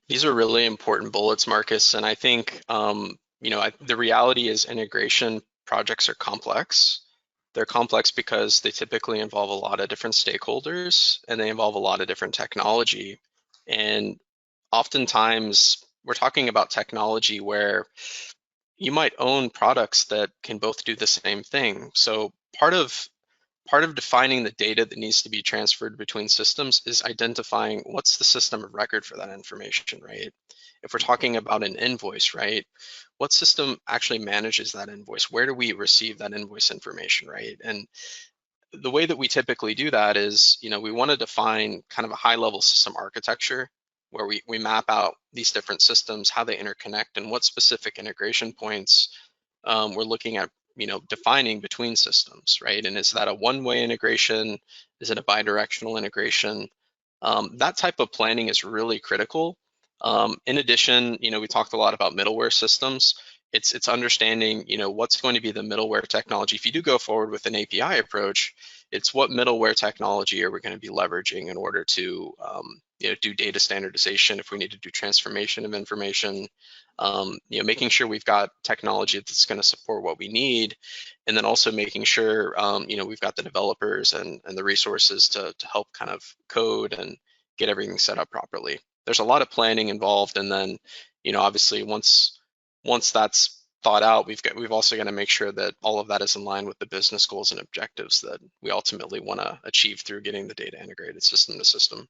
These are really important bullets, Marcus. And I think, the reality is integration projects are complex. They're complex because they typically involve a lot of different stakeholders and they involve a lot of different technology. And oftentimes we're talking about technology where you might own products that can both do the same thing. So part of defining the data that needs to be transferred between systems is identifying what's the system of record for that information, right? If we're talking about an invoice, right, what system actually manages that invoice? Where do we receive that invoice information, right? And the way that we typically do that is, we want to define kind of a high level system architecture where we map out these different systems, how they interconnect, and what specific integration points we're looking at, defining between systems, right? And is that a one-way integration? Is it a bidirectional integration? That type of planning is really critical. In addition, we talked a lot about middleware systems. It's understanding, what's going to be the middleware technology. If you do go forward with an API approach, it's what middleware technology are we going to be leveraging in order to, do data standardization if we need to do transformation of information, making sure we've got technology that's going to support what we need, and then also making sure, we've got the developers and the resources to help kind of code and get everything set up properly. There's a lot of planning involved, and then, obviously once that's thought out, we've also got to make sure that all of that is in line with the business goals and objectives that we ultimately want to achieve through getting the data integrated system to system.